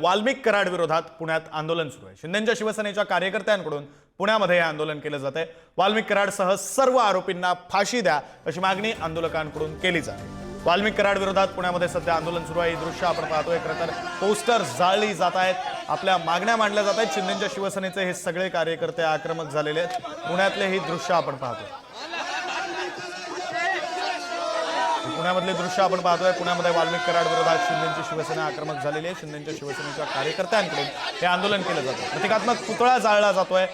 वाल्मिक कराड विरोधात पुण्यात आंदोलन सुरू आहे। शिंदेच्या शिवसेनेच्या कार्यकर्त्यांकडून पुण्यामध्ये हे आंदोलन केले जाते। वाल्मिक कराडसह सर्व आरोपींना फाशी द्या अशी मागणी आंदोलकांकडून केली जाते। वाल्मिक कराड विरोधात पुण्यामध्ये सध्या आंदोलन सुरू आहे। ही दृश्य आपण पाहतोय। खरं तर पोस्टर जाळली जात आहेत, आपल्या मागण्या मांडल्या जात आहेत। शिंदेच्या शिवसेनेचे हे सगळे कार्यकर्ते आक्रमक झालेले आहेत। पुण्यातले ही दृश्य आपण पाहतोय। पुण्यामधले दृश्य आपण पाहतोय। पुण्यामध्ये वाल्मिक कराड विरोधात शिंदेची शिवसेना आक्रमक झालेली आहे। शिंदेच्या शिवसेनेच्या कार्यकर्त्यांकडून हे आंदोलन केलं जातं। प्रतिकात्मक पुतळा जाळला जातोय।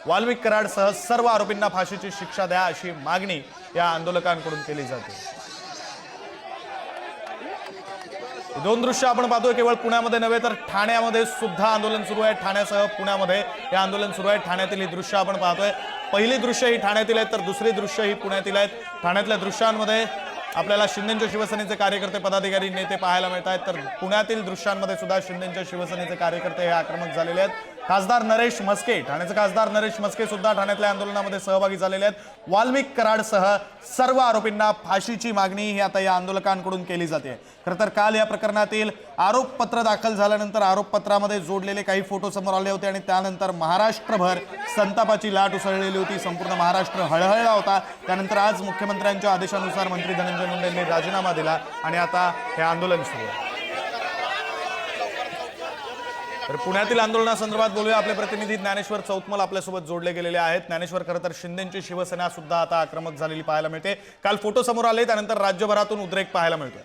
वाल्मिक कराडसह सर्व आरोपींना फाशीची शिक्षा द्या अशी मागणी या आंदोलकांकडून केली जाते। दोन दृश्य आपण पाहतोय। केवळ पुण्यामध्ये नव्हे तर ठाण्यामध्ये सुद्धा आंदोलन सुरू आहे। ठाण्यासह पुण्यामध्ये हे आंदोलन सुरू आहे। ठाण्यातील ही दृश्य आपण पाहतोय। पहिली दृश्य ही ठाण्यातील आहेत तर दुसरी दृश्य ही पुण्यातील आहेत। ठाण्यातल्या दृश्यांमध्ये आपल्याला शिंदेच्या शिवसेनेचे कार्यकर्ते, पदाधिकारी, नेते पाहायला मिळत आहेत, तर पुण्यातील दृश्यांमध्ये सुद्धा शिंदेच्या शिवसेनेचे कार्यकर्ते हे आक्रमक झालेले आहेत। खासदार नरेश म्हस्के, ठाण्याचे खासदार नरेश म्हस्के सुद्धा ठाण्यातल्या आंदोलनामध्ये सहभागी झालेले आहेत। वाल्मिक कराडसह सर्व आरोपींना फाशीची मागणी ही आता या आंदोलकांकडून केली जाते। खरं तर काल या प्रकरणातील आरोपपत्र दाखल झाल्यानंतर आरोपपत्रामध्ये जोडलेले काही फोटो समोर आले होते आणि त्यानंतर महाराष्ट्रभर संतापाची लाट उसळलेली होती। संपूर्ण महाराष्ट्र हळहळला होता। त्यानंतर आज मुख्यमंत्र्यांच्या आदेशानुसार मंत्री धनंजय मुंडेंनी राजीनामा दिला आणि आता हे आंदोलन सुरू आहे। तर पुण्यातील आंदोलनासंदर्भात बोलूया। आपले प्रतिनिधी ज्ञानेश्वर चौतमल आपल्यासोबत जोडले गेलेले आहेत। ज्ञानेश्वर, खरं तर शिंदेची शिवसेना सुद्धा आता आक्रमक झालेली पाहायला मिळते। काल फोटो समोर आले, त्यानंतर राज्यभरातून उद्रेक पाहायला मिळतोय।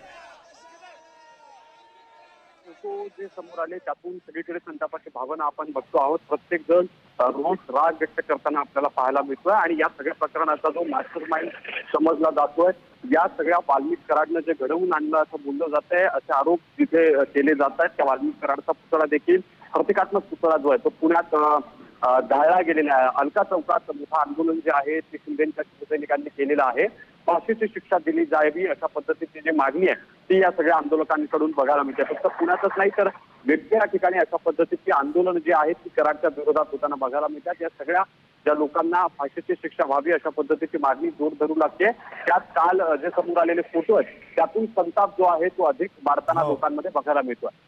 जे समोर आले त्यातून सगळीकडे संतापाची भावना आपण बघतो आहोत। प्रत्येक जण रोष राग व्यक्त करताना आपल्याला पाहायला मिळतोय आणि या सगळ्या प्रकरणाचा जो मास्टर माइंड समजला जातोय, या सगळ्या वाल्मिक कराडनं जे घडवून आणलं असं बोललं जात आहे, असे आरोप जिथे केले जात आहेत, त्या वाल्मिक कराडचा पुतळा देखील प्रतिकात्मक पुतळा जो आहे तो पुण्यात जाळला गेलेला आहे। अलका चौकात मोठं आंदोलन जे आहे ते शिंदेच्या शिवसैनिकांनी केलेलं आहे। फाशीची शिक्षा दिली जावी अशा पद्धतीची जी मागणी आहे ती या सगळ्या आंदोलकांकडून बघायला मिळते। फक्त पुण्यातच नाही तर वेगवेगळ्या ठिकाणी अशा पद्धतीची आंदोलन जे आहेत ती कराडच्या विरोधात होताना बघायला मिळतात। या सगळ्या ज्या लोकांना फाशीची शिक्षा व्हावी अशा पद्धतीची मागणी जोर धरू लागते। त्यात काल जे समोर आलेले फोटो आहेत त्यातून संताप जो आहे तो अधिक वाढताना लोकांमध्ये बघायला मिळतोय।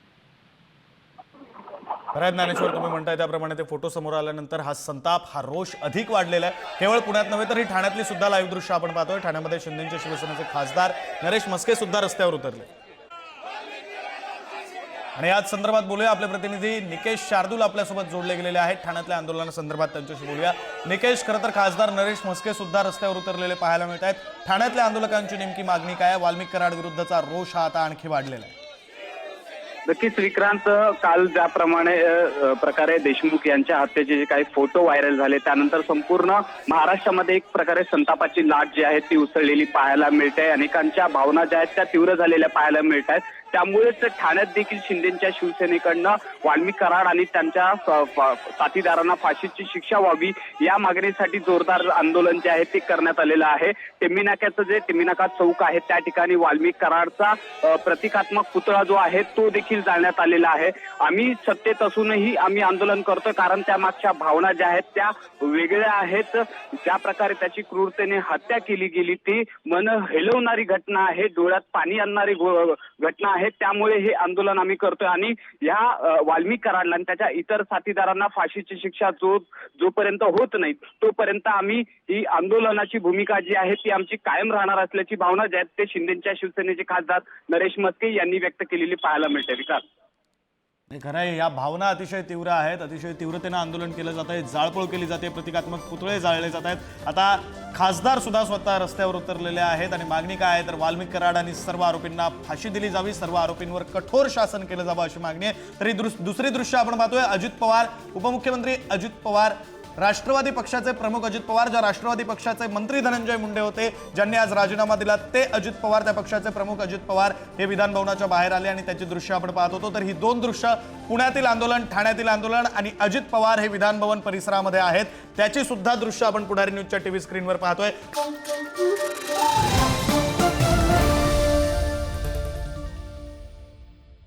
खरं ज्ञानेश्वर, तुम्ही म्हणताय त्याप्रमाणे ते फोटो समोर आल्यानंतर हा संताप, हा रोष अधिक वाढलेला आहे। केवळ पुण्यात नव्हे तर ही ठाण्यातली सुद्धा लाईव्ह दृश्य आपण पाहतोय। ठाण्यामध्ये शिंदेच्या शिवसेनेचे खासदार नरेश म्हस्के सुद्धा रस्त्यावर उतरले आणि याच संदर्भात बोलूया। आपले प्रतिनिधी निकेश शार्दूल आपल्यासोबत जोडले गेलेले आहेत। ठाण्यातल्या आंदोलनासंदर्भात त्यांच्याशी बोलूया। निकेश, खरं तर खासदार नरेश म्हस्के सुद्धा रस्त्यावर उतरलेले पाहायला मिळत आहेत। ठाण्यातल्या आंदोलकांची नेमकी मागणी काय आहे? वाल्मिक कराड विरुद्धचा रोष हा आता आणखी वाढलेला आहे। नक्कीच विक्रांत, काल ज्याप्रमाणे प्रकारे देशमुख यांच्या हत्येचे जे काही फोटो व्हायरल झाले त्यानंतर संपूर्ण महाराष्ट्रामध्ये एक प्रकारे संतापाची लाट जी आहे ती उसळलेली पाहायला मिळते। अनेकांच्या भावना ज्या आहेत त्या तीव्र झालेल्या पाहायला मिळत आहेत। त्यामुळेच ठाण्यात देखील शिंदेच्या शिवसेनेकडनं वाल्मिक कराड आणि त्यांच्या साथीदारांना फाशीची शिक्षा व्हावी या मागणीसाठी जोरदार आंदोलन जे आहे ते करण्यात आलेलं आहे। टिम्मीनाक्याचं जे टिम्मीनाका चौक आहे त्या ठिकाणी वाल्मिक कराडचा प्रतिकात्मक पुतळा जो आहे तो देखील जाळण्यात आलेला आहे। आम्ही सत्तेत असूनही आम्ही आंदोलन करतोय कारण त्या मागच्या भावना ज्या आहेत त्या वेगळ्या आहेत। ज्या प्रकारे त्याची क्रूरतेने हत्या केली गेली ती मन हेलवणारी घटना आहे, डोळ्यात पाणी आणणारी घटना आहे। त्यामुळे हे आंदोलन आम्ही करतोय आणि या वाल्मिक कराडला आणि त्याच्या इतर साथीदारांना फाशीची शिक्षा जोपर्यंत होत नाही तोपर्यंत आम्ही ही आंदोलनाची भूमिका जी आहे ती आमची कायम राहणार असल्याची भावना जी आहे ते शिंदेच्या शिवसेनेचे खासदार नरेश म्हस्के यांनी व्यक्त केलेली पाहायला मिळते। विकास, खरं आहे, या भावना अतिशय तीव्र आहेत। अतिशय तीव्रतेनं आंदोलन केलं जात आहे, जाळपोळ केली जाते, प्रतिकात्मक पुतळे जाळले जात आहेत। आता खासदार सुद्धा स्वतः रस्त्यावर उतरलेले आहेत आणि मागणी काय आहे तर वाल्मिक कराड आणि सर्व आरोपींना फाशी दिली जावी, सर्व आरोपींवर कठोर शासन केलं जावं अशी मागणी आहे। तरी दुसरी दृश्य आपण पाहतोय। अजित पवार, उपमुख्यमंत्री अजित पवार, राष्ट्रवादी पक्षाचे प्रमुख अजित पवार, ज्या राष्ट्रवादी पक्षाचे मंत्री धनंजय मुंडे होते ज्यांनी आज राजीनामा दिला, ते अजित पवार, त्या पक्षाचे प्रमुख अजित पवार हे विधान भवनाच्या बाहेर आले आणि त्याची दृश्य आपण पाहत होतो। तर ही दोन दृश्य पुण्यातील आंदोलन, ठाण्यातील आंदोलन आणि अजित पवार हे विधान भवन परिसरामध्ये आहेत, त्याची सुद्धा दृश्य आपण पुढारी न्यूजच्या टीव्ही स्क्रीनवर पाहतोय।